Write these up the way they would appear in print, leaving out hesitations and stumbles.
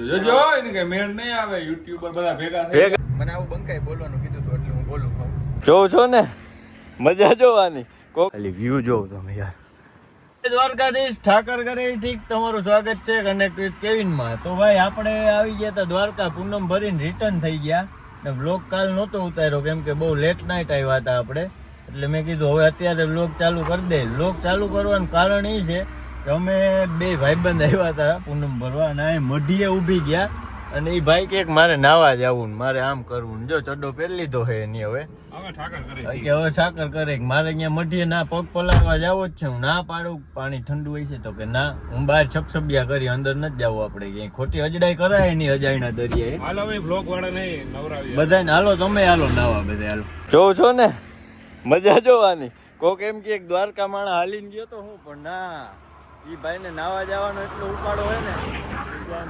જોજો એને કે મેળ નહીં આવે યુટ્યુબર બધા ભેગા મને આવું બંકાઈ બોલવાનું કીધું તો એટલે હું બોલું જોઉં છો ને મજા જોવાની ખાલી વ્યૂ જોવ તમે યાર. દ્વારકાધીશ ઠાકર કરે ઠીક તમારું સ્વાગત છે કનેક્ટ વિથ કેવિન માં. તો ભાઈ આપણે આવી ગયા હતા દ્વારકા, પૂનમ ભરીને રિટર્ન થઈ ગયા ને વ્લોગ કાલ નહોતો ઉતાર્યો કેમ કે બહુ લેટ નાઇટ આવ્યા હતા આપણે, એટલે મેં કીધું હવે અત્યારે વ્લોગ ચાલુ કરી દે. વ્લોગ ચાલુ કરવાનું કારણ એ છે કે અમે બે ભાઈબંધ આવ્યા હતા પૂનમ ભરવા અને અહીં મઢીએ ઊભી ગયા અને એ ભાઈ કે મારે નાવા જવું, મારે આમ કરવું, જો ચડ્ડો પહેરી લીધો હે એની હવે ઠાકર કરે મારે અહીંયા મઢીએ ના પગ પલાળવા જાવો જ છે. હું ના પાડું પાણી ઠંડુ હોય છે તો કે ના હું બહાર છપછપિયા કરી અંદર નથી જવું, આપણે ક્યાંય ખોટી અજડાઈ કરાય એની અજાણ્યા દરિયાએ બધાને હાલો તમે હાલો નાવા બધા હાલો. જોઉં છો ને મજા જોવાની. કોક એમ કે દ્વારકા માણા હાલીને ગયો તો હું પણ ના, એ ભાઈ ને નાવા જવાનો એટલો ઉપાડો હોય ને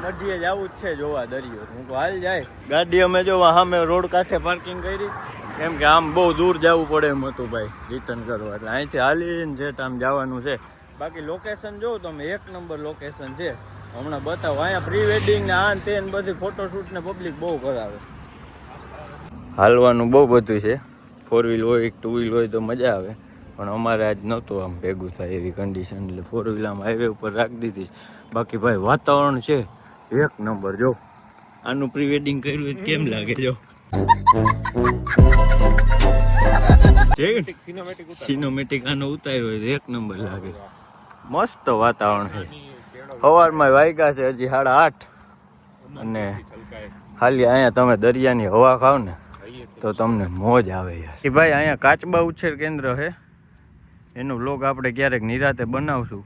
મઢીએ જવું જ છે જોવા દરિયો. હું તો હાલ જાય ગાડી અમે જો સામે રોડ કાંઠે પાર્કિંગ કરી કેમ કે આમ બહુ દૂર જવું પડે એમ હતું ભાઈ રિટર્ન કરવા, એટલે અહીંથી હાલીને જેટ આમ જવાનું છે. બાકી લોકેશન જો તમે એક નંબર લોકેશન છે, હમણાં બતાવો. અહીંયા પ્રી વેડિંગ ને આ તે બધી ફોટોશૂટ ને પબ્લિક બહુ કરાવે. હાલવાનું બહુ બધું છે, 4 વ્હીલ હોય 2 વ્હીલ હોય તો મજા આવે, પણ અમારે આજ નહોતું આમ ભેગું થાય એવી કન્ડિશન, એટલે 4 વ્હીલ આમ હાઈવે ઉપર રાખી દીધી. બાકી ભાઈ વાતાવરણ છે એક નંબર. જો આનું પ્રી વેડિંગ કર્યું કેમ લાગે, જો સિનેમેટિક આનો ઉતાર્યો હોય એક નંબર લાગે. મસ્ત વાતાવરણ છે. સવારમાં વાગ્યા છે હજી 8:30 અને ખાલી અહીંયા તમે દરિયાની હવા ખાવ ને તો તમને મોજ આવે યાર. ભાઈ અહીંયા કાચબા ઉછેર કેન્દ્ર છે, એનો વ્લોગ આપણે ક્યારેક નિરાતે બનાવશું.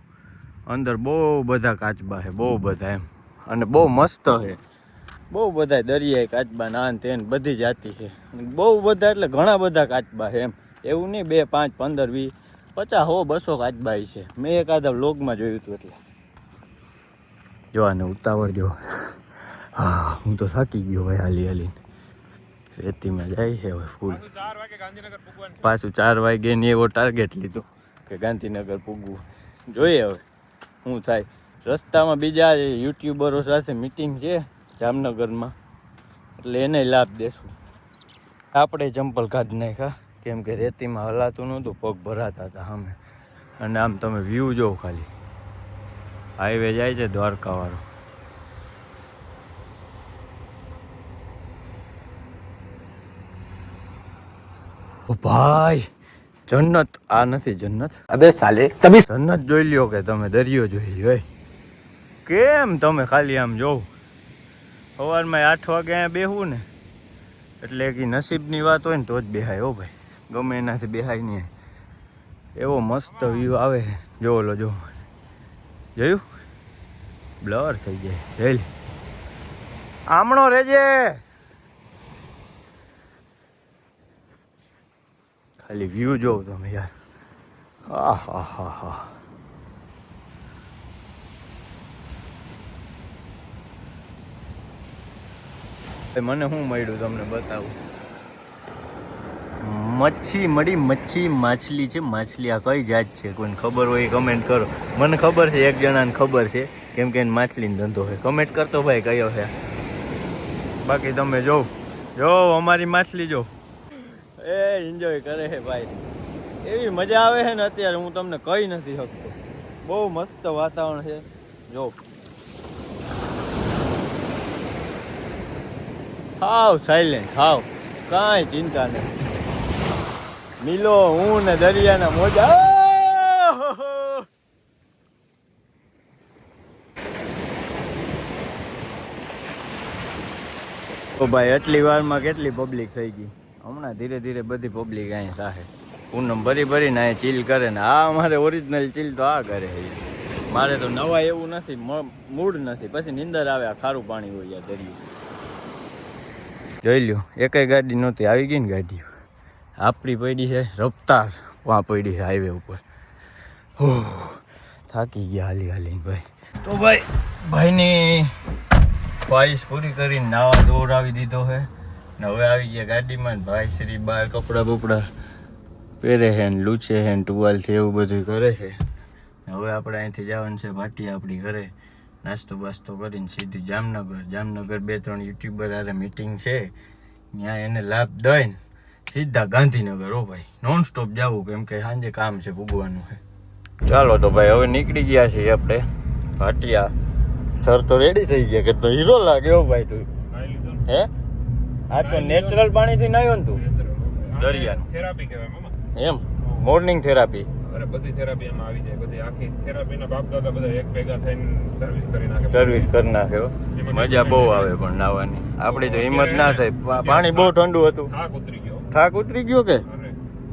અંદર બહુ બધા કાચબા છે, બહુ બધા એમ, અને બહુ મસ્ત છે. બહુ બધા દરિયાઈ કાચબા નાન તેન બધી જાતિ છે, બહુ બધા એટલે ઘણા બધા કાચબા છે એમ, એવું નહીં 2, 5, 15, 20, 50, 100, 200 કાચબા છે. મેં એકાદા વ્લોગમાં જોયું હતું એટલે જો આને ઉતાવળ જો. હા હું તો થાકી ગયો ભાઈ હાલી હાલીને. રેતીમાં જાય છે હવે ફૂલ. પાછું 4 વાગે ને એવો ટાર્ગેટ લીધો કે ગાંધીનગર પૂગવું. જોઈએ હવે શું થાય. રસ્તામાં બીજા યુટ્યુબરો સાથે મિટિંગ છે જામનગરમાં, એટલે એને લાભ દેશું. આપણે ચંપલ કાઢી નાખ્યા કેમ કે રેતીમાં હલાતું નહોતું, પગ ભરાતા હતા સામે. અને આમ તમે વ્યૂ જોવો ખાલી, હાઈવે જાય છે દ્વારકાવાળો. ઓ ભાઈ જન્નત, આ નથી જન્નત, અબે સાલે તમે જન્નત જોઈ લ્યો કે તમે દરિયો જોઈ લ્યો. કેમ તમે ખાલી આમ જોવ. સવારમાં 8 વાગે અહીંયા બેહવું ને એટલે કે નસીબની વાત હોય ને તો જ બેહાય. હો ભાઈ ગમે એનાથી બેહાય નહીં. એવો મસ્ત વ્યૂ આવે છે. જો લો જો, જોયું બ્લર થઈ જાય. જોઈ લે આમણો રેજે ખાલી વ્યૂ જોવ તમે યાર. હા હા હા હા. મને શું મળ્યું તમને બતાવું. મચ્છી મળી, મચ્છી માછલી છે. માછલી આ કઈ જાત છે કોઈને ખબર હોય કમેન્ટ કરો. મને ખબર છે, એક જણાને ખબર છે કેમ કે એને માછલીનો ધંધો છે. કમેન્ટ કરતો ભાઈ કયો છે. બાકી તમે જો અમારી માછલી જો એ એન્જોય કરે છે ભાઈ. એવી મજા આવે છે ને અત્યારે હું તમને કહી નથી શકતો. બહુ મસ્ત વાતાવરણ છે. જો હાવ સાયલેન્ટ, હાવ કાંઈ ચિંતા નહીં. મિલો હું ને દરિયાના મોજા. તો ભાઈ એટલી વારમાં કેટલી પબ્લિક થઈ ગઈ. હમણાં ધીરે ધીરે બધી પબ્લિક અહીંયા થાય. પૂનમ ભરીને અહીંયા ચીલ કરે ને આ અમારે ઓરિજિનલ ચીલ તો આ કરે છે. મારે તો નવા એવું નથી, મૂડ નથી, પછી નીંદર આવે. આ ખારું પાણી હોય યાર દરિયું. જોઈ લ્યો એકેય ગાડી નહોતી, આવી ગઈ ને ગાડી. આપણી પડી છે રફતાર, વાં પડી છે હાઈવે ઉપર. હો થાકી ગયા હાલી હાલીને ભાઈ. તો ભાઈની ખ્વાહિશ પૂરી કરીને નાવા દોરાવી દીધો છે ને હવે આવી ગયા ગાડીમાં. ભાઈ શ્રી બહાર કપડાં બપડા પહેરે છે ને લૂછે છે ને ટુવાલ છે એવું બધું કરે છે. હવે આપણે અહીંથી જવાનું છે ભાટી આપણી ઘરે. નાસ્તો બાસ્તો કરીને સીધી જામનગર 2-3 યુટ્યુબર હારે મીટિંગ છે, ત્યાં એને લાભ દઈને સીધા ગાંધીનગર. ઓ ભાઈ નોન સ્ટોપ જવું, કેમ કે સાંજે કામ છે ભૂગવાનું છે. ચાલો તો ભાઈ હવે નીકળી ગયા છીએ આપણે ભાટિયા. સર તો રેડી થઈ ગયા કે તો હીરો લાગે. હો ભાઈ તું હે આ તો નેચરલ પાણીથી નાખ્યો ને તું દરિયા થેરાપી કહેવાય મામા. એમ મોર્નિંગ થેરાપી. અરે બધી થેરાપી એમાં આવી જાય, બધી આખી થેરાપીના બાપ દાદા બધા એક ભેગા થઈને સર્વિસ કરી નાખે. સર્વિસ કરી નાખ્યો. મજા બહુ આવે પણ નાવાની. આપણી તો હિંમત ના થાય, પાણી બહુ ઠંડુ હતું. થાક ઉતરી ગયો કે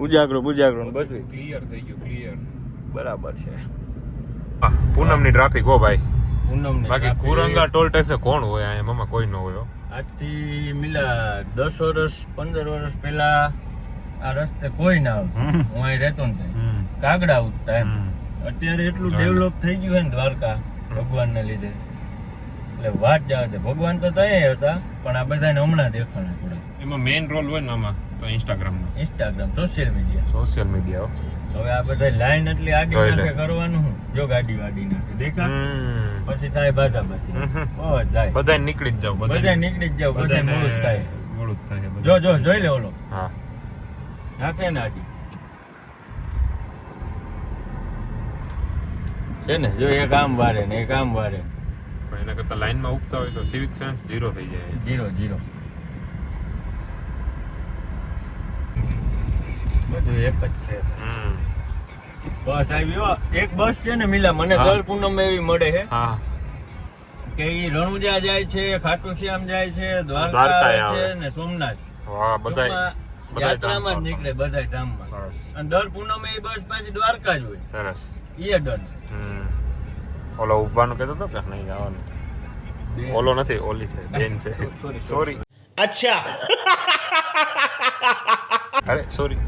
ઉજાગરો ને બધું ક્લિયર થઈ ગયું, ક્લિયર. બરાબર છે. પૂનમની ટ્રાફિક હો ભાઈ. પૂનમ બાકી કુરંગા ટોલ ટેક્સ કોણ હોય અહીંયા મામા? કોઈ ન હોય. આજથી મિલા 10 વર્ષ 15 વર્ષ પહેલા આ રસ્તે કોઈ ના આવતું. હું અહીં રહેતો ને કાગડા ઉઠતા એમ. અત્યારે એટલું ડેવલપ થઈ ગયું છે ને દ્વારકા ભગવાનને લીધે, એટલે વાત જાવ છે. ભગવાન તો ત્યાં હતા પણ આ બધાને હમણાં દેખાણા થોડા. એમાં મેઇન રોલ હોય ને આમાં તો ઇન્સ્ટાગ્રામ સોશિયલ મીડિયા. હવે આ બધા લાઈન એટલી આડી નાખે કરવાનું હું. જો ગાડી વાડી નાખે દેખા પછી થાય બાધા બાધી. બધા નીકળી જ જાવ, બધા મોડું જ થાય. જો જોઈ લે ઓલો નાખે ને આડી છે ને. જો એક આમ વારે ને એક આમ વારે. એના કરતા લાઈનમાં ઉગતા હોય તો સિવિક સેન્સ 0 થઈ જાય. 0 બધું એક જ છે. બસ આવ્યો એક બસ છે ને મિલા, મને દર પૂનમે એવી મળે છે કે ઈ રણુજા જાય છે, ખાટુ શ્યામ જાય છે, દ્વારકા છે ને સોમનાથ. બધા યાત્રામાં જ નીકળે બધા ધામમાં. અને દર પૂનમે એ બસ પાછી દ્વારકા જ હોય. સરસ. ઈ ડન. ઓલો ઉભાનું કહેતો હતો કે નહીં જવાનું? ઓલો નથી, ઓલી છે, બેન છે. સોરી. અચ્છા. અરે સોરી.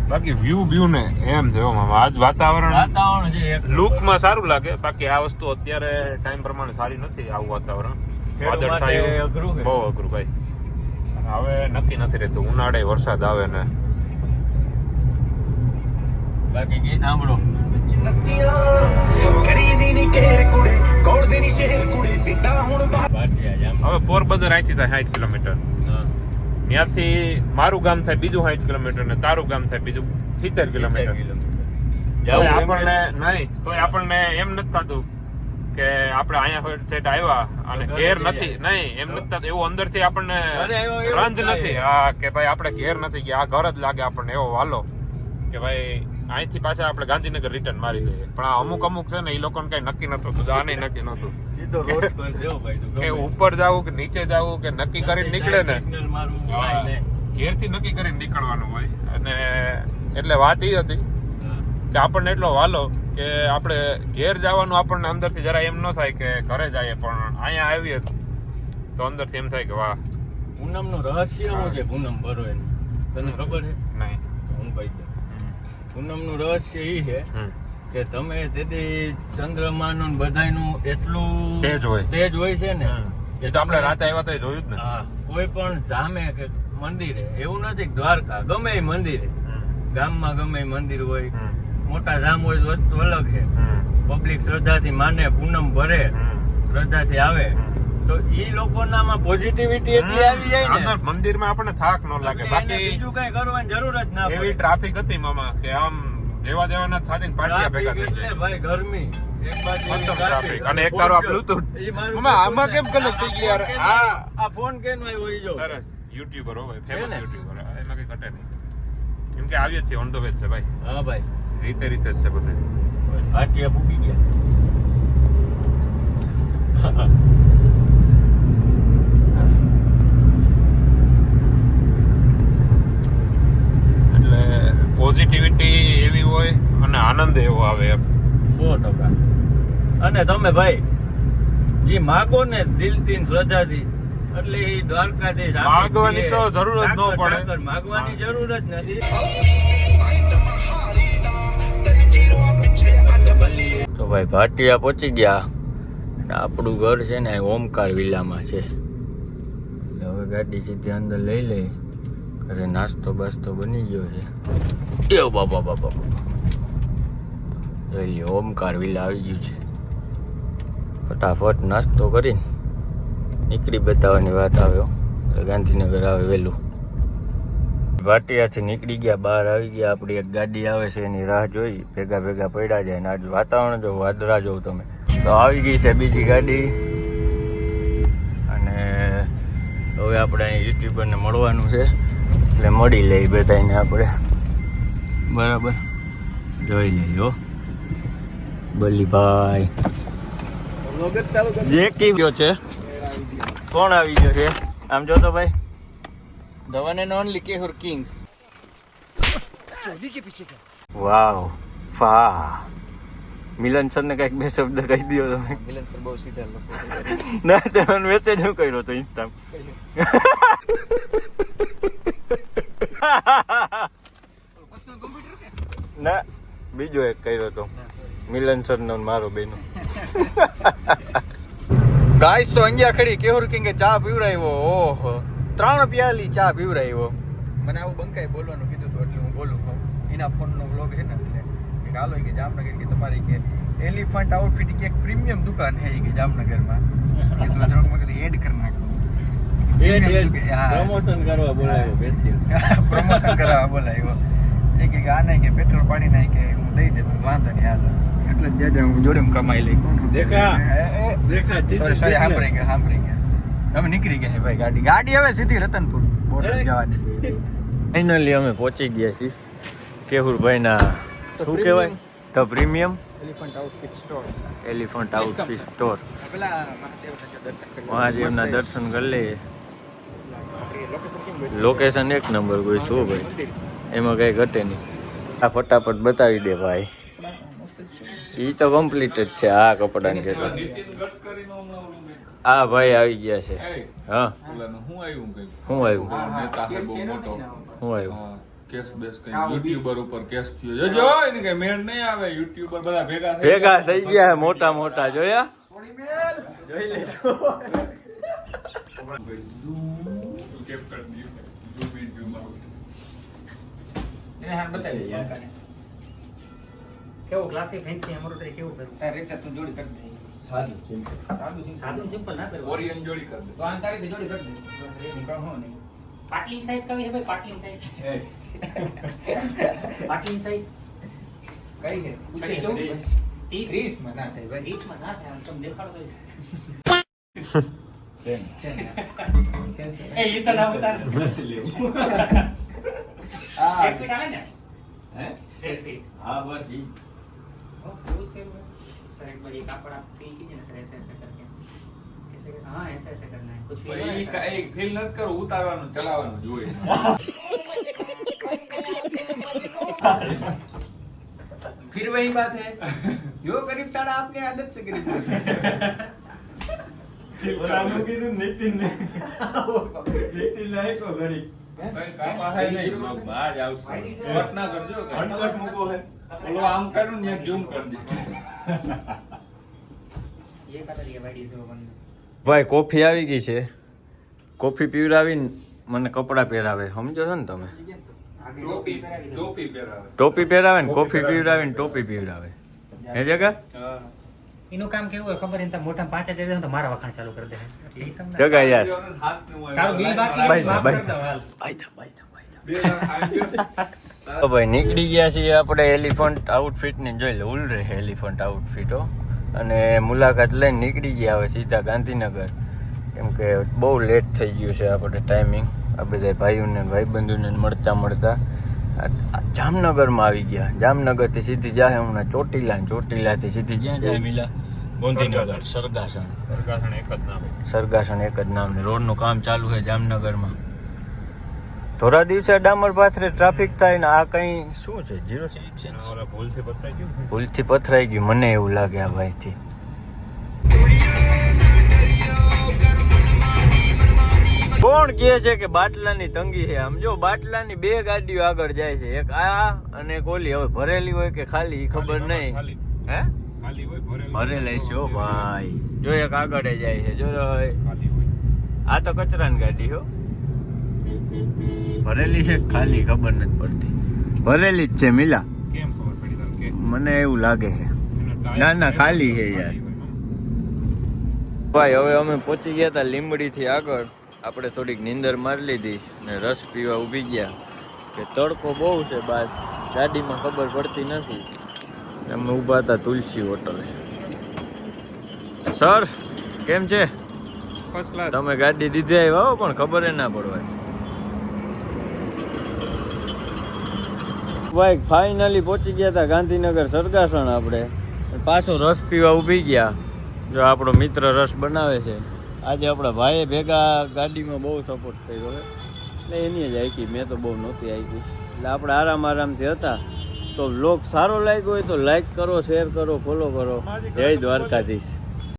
બાકી વ્યૂ ને એમ છે મામા. આજ વાતાવરણ છે લુકમાં સારું લાગે, બાકી આ વસ્તુ અત્યારે ટાઈમ પ્રમાણે સારી નથી. આવું વાતાવરણ વાદળછાયું બહુ અઘરું ભાઈ. હવે નક્કી નથી રહેતું, ઉનાળે વરસાદ આવે ને. બાકી ગીત સાંભળો. હવે પોરબંદર અહીંથી થાય 60 કિલોમીટર. ત્યાંથી મારું ગામ થાય બીજું 60 કિલોમીટર ને તારું ગામ થાય બીજું 70 કિલોમીટર. આપણને એમ નથી થતું કે આપણે અહીંયા સેટ આવ્યા અને ઘેર નથી. નહીં, એમ નથી થતું. એવું અંદરથી આપણને રંજ નથી કે ભાઈ આપણે ઘેર નથી ગયા, આ ઘર જ લાગે આપણને. એવો વાલો કે ભાઈ અહીંથી પાછા આપણે ગાંધીનગર રિટર્ન મારી દઈએ. પણ આ અમુક છે ને એ લોકોને કઈ નક્કી નતું. આ નહીં નક્કી નતું કે ઉપર જવું કે નીચે જવું કે નક્કી કરીને નીકળે ને. ઘેરથી નક્કી કરીને નીકળવાનું હોય. અને એટલે વાત એ હતી કે આપણને એટલો વાલો કે આપણે ઘેર જવાનું આપણને અંદરથી જરા એમ ન થાય કે ઘરે જઈએ, પણ અહીંયા આવીએ તો અંદરથી એમ થાય કે વાહ. પૂનમનું રહસ્ય શું છે? પૂનમ ભરો એનું તને ખબર છે? નહીં, હું કહી દઉં. પૂનમનું રહસ્ય એ છે કે તમે તેથી ચંદ્રમાનું બધાયનું એટલું તેજ હોય છે ને એ તો આપણે રાતે આવ્યા તો જોયું જ ને. કોઈ પણ ધામે કે મંદિરે એવું નથી કે દ્વારકા ગમે એ મંદિરે, ગામમાં ગમે એ મંદિર હોય, મોટા ધામ હોય, વસ્તુ અલગ છે. પબ્લિક શ્રદ્ધાથી માને, પૂનમ ભરે, શ્રદ્ધાથી આવે તો ઈ લોકોનામાં પોઝિટિવિટી એટલી આવી જાય ને મંદિરમાં આપણને થાક ન લાગે. બાકી બીજું કઈ કરવાની જરૂર જ ના પડે. એવી ટ્રાફિક હતી મામા કે આમ જેવા જેવાના સાથીને પાટિયા ભેગા થઈ જાય. ભાઈ ગરમી એક બાજુ ટ્રાફિક અને એક તારો આ બ્લૂટૂથ મામા આમાં કેમ કનેક્ટ થઈ ગઈ યાર? આ ફોન કેમ આવ્યો ઈ જો. સરસ. યુટ્યુબર હો ભાઈ, ફેમસ યુટ્યુબર. એમાં કઈ ઘટે નહીં. કેમ કે આવ્યો છે ઓન ધ વે છે ભાઈ. હા ભાઈ, રીતે જ છે બધું. પાટિયા પૂકી ગયા. પોઝિટિવિટી એવી હોય અને આનંદ એવો આવે એમ 100%. અને તમે ભાઈ જે માગો ને દિલથી શ્રદ્ધાથી, એટલે એ દ્વારકાધીશ માગવાની તો જરૂર જ ન પડે. માગવાની જરૂર જ નથી. તો ભાઈ ભાટિયા પહોંચી ગયા. આપણું ઘર છે ને ઓમકાર વિલામાં છે. હવે ગાડી સીધી અંદર લઈ લઈ. ઘરે નાસ્તો બાસ્તો બની ગયો છે. એવો બાપા જોઈ લો ઓમકાર વિલા આવી ગયું છે. ફટાફટ નાસ્તો કરીને નીકળી બતાવવાની વાત આવ્યો એટલે ગાંધીનગર આવે વહેલું. ભાટિયાથી નીકળી ગયા, બહાર આવી ગયા. આપણી એક ગાડી આવે છે એની રાહ જોઈ, ભેગા ભેગા પડ્યા જાય. અને આજે વાતાવરણ જો વાદળા જોઉં તમે તો આવી ગઈ છે બીજી ગાડી. અને હવે આપણે અહીં યુટ્યુબરને મળવાનું છે એટલે મળી લઈ બધાને આપણે. બરાબર જોઈ લેજો બલીભાઈ જે કી ગયો છે. કોણ આવી ગયો છે આમ જો તો ભાઈ? The one and only Kehor King. વાવ ફા મિલન સર ને કઈક બે શબ્દ કહી દો તમે. મિલન સર બહુ સીધા લોકો ના તમે મેસેજ હું કર્યો તો ઇન્સ્ટા ના બીજો એક કર્યો તો મિલન સર નો મારો બેનો. ગાઈસ તો અંજ્યા ખડી કેહોર કિંગે ચા પીવરાવ્યો. ઓહો 3 પ્યાલી ચા પીવરાવ્યો. મને આવું બંકાઈ બોલવાનું કીધું હતું એટલે હું બોલું. એના ફોનનો વ્લોગ છે ને એટલે કે હાલો કે જામનગર કે તમારી કે એલિફન્ટ આઉટફિટ કે એક પ્રીમિયમ દુકાન છે કે જામનગરમાં. કીધું જરાક મેં કીધું એડ કરી નાખું. પ્રમોશન કરવા બોલાવ્યો બેસી. પ્રમોશન કરવા બોલાવ્યો. એ કે આ નહીં કે પેટ્રોલ પાણી નહીં કે હું દઈ દે. વાંધો નહીં હાલ એટલે જ જાજે હું જોડે કમાઈ લઈ. દેખા સોરી સાંભળી ગયા. અમે નીકળી ગયા ભાઈ. ગાડી હવે સીધી રતનપુર બોર્ડર જવાની. ફાઇનલી અમે પહોંચી ગયા છીએ કેહુરભાઈના શું કહેવાય the premium elephant outfit store. મહાદેવના દર્શન કરી લઈએ. લોકેશન એક નંબર કોઈ છો ભાઈ, એમાં કઈ ઘટે નહીં. આ ફટાફટ બતાવી દે ભાઈ. ઈ તો કમ્પ્લીટ જ છે. આ કપડાં છે તો આ ભાઈ આવી ગયા છે. હા શું આવ્યું કેસ બેસ કઈ યુટ્યુબર ઉપર કેસ થયો જો એને કઈ મેળ નહીં આવે. યુટ્યુબર બધા ભેગા થઈ ગયા મોટા મોટા જોયા. જોઈ લેજો કેવું ક્લાસિક ફેન્સી એમ્બ્રોઇડરી કેવું કરું? રેટા તું જોડી કરી દે. સાદું સિમ્પલ ના કરું. ઓરિયન જોડી કર દે. તો આન તારીખે જોડી કરી દે. હું કહું નહીં. પાટલિંગ સાઈઝ કવી છે ભાઈ? પાટલિંગ સાઈઝ પાટલિંગ સાઈઝ કઈ છે? પૂછી લો. 30 માં ના થાય ભાઈ. 30 માં ના થાય. આમ તમે દેખાડો તો એ તો ના બતા. સ્ટ્રેટ ફિટ આવે ને? હે સ્ટ્રેટ ફિટ. હા બસ ઈ ओ बहुत के सर एक बार ये कपड़ा आप फील कीजिए ना सर, ऐसे ऐसे करके कैसे? हाँ ऐसे ऐसे करना है. कुछ फील हो रहा है? એક ફીલ નથી કરો, ઉતારવાનું ચલાવવાનું જોઈએ. फिर वही बात है, यो गरीब ताड़ा आपने आदत से गरीब કીધું નીતિન ને લાયકો ઘડી કઈ કામ આહે નહીં બ્લોગમાં આજ આવશે. કટ ના કરજો. અનકટ મૂકો હે. ઓલો આમ કર્યું ને ઝૂમ કરી દે. ये कलर ये वाइट इज वन. ભાઈ કોફી આવી ગઈ છે. કોફી પીવડાવીને મને કપડાં પહેરાવે. સમજો છો ને તમે? ટોપી ટોપી પહેરાવે. ટોપી પહેરાવે ને કોફી પીવડાવે ને ટોપી પીવડાવે. એ જગા इनो काम કેવું હોય ખબર? એનતા મોટા 5000 દે તો મારા વખાણ ચાલુ કરી દે. એટલે ઈ તમને જગા યાર તારું બિલ બાકી બાય માફ બાય. કરી દો હાલ. તો ભાઈ નીકળી ગયા છીએ આપણે એલિફન્ટ આઉટફિટ ને જોઈ લે. ઉલ રહે એલિફન્ટ આઉટફિટો અને મુલાકાત લઈને નીકળી ગયા હવે સીધા ગાંધીનગર. કેમ કે બહુ લેટ થઈ ગયું છે આપણે ટાઈમિંગ. આ બધા ભાઈઓને ભાઈબંધોને મળતા મળતા જામનગરમાં આવી ગયા. જામનગરથી સીધી જાય હમણાં ચોટીલા. ચોટીલાથી સીધી ક્યાં જાય મિલા? ગાંધીનગર સરગાસણ. સરગાસણ એક જ નામ. સરગાસણ એક જ નામ. ને રોડનું કામ ચાલુ છે જામનગરમાં. થોડા દિવસે ડામર પાથરે ટ્રાફિક થાય ને આ કઈ શું છે? 06 છે. ઓલા ભૂલથી પતાઈ ગયું. ભૂલથી પથરાઈ ગયું મને એવું લાગે આ ભાઈથી. કોણ કહે છે કે બાટલાની તંગી છે? આમ જો બાટલાની 2 ગાડીઓ આગળ જાય છે. એક આ અને એક ઓલી. હવે ભરેલી હોય કે ખાલી ઈ ખબર નહીં. ખાલી. હે ખાલી હોય ભરેલું. ભરેલી છે હો ભાઈ. જો એક આગળ જાય છે. જો ખાલી હોય. આ તો કચરાની ગાડી હો. ભરેલી છે ખાલી ખબર નથી પડતી. ભરેલી જ છે મિલા. કેમ ખબર પડી તને કે? મને એવું લાગે છે. ના ના ખાલી છે યાર. ભાઈ હવે અમે પહોંચી ગયા હતા લીંબડી થી આગળ. આપણે થોડીક નીંદર મારી લીધી ને રસ પીવા ઊભી ગયા કે તડકો બહુ છે બહાર, ગાડીમાં ખબર પડતી નથી. અમે ઊભા હતા તુલસી હોટલે. સર કેમ છે? First class. તમે ગાડી દીધી આવ્યા હો, પણ ખબર ના પડવાય. ભાઈ ફાઇનલી પહોંચી ગયા હતા ગાંધીનગર સરગાસણ. આપણે પાછો રસ પીવા ઊભી ગયા. જો આપણો મિત્ર રસ બનાવે છે. આજે આપણા ભાઈએ ભેગા ગાડીમાં બહુ સપોર્ટ કર્યો છે એટલે એની જ આઈકી, મેં તો બહુ નહોતી આઈકી. એટલે આપણે આરામથી હતા. તો વ્લોગ સારો લાગ્યો હોય તો લાઈક કરો, શેર કરો, ફોલો કરો. જય દ્વારકાધીશ.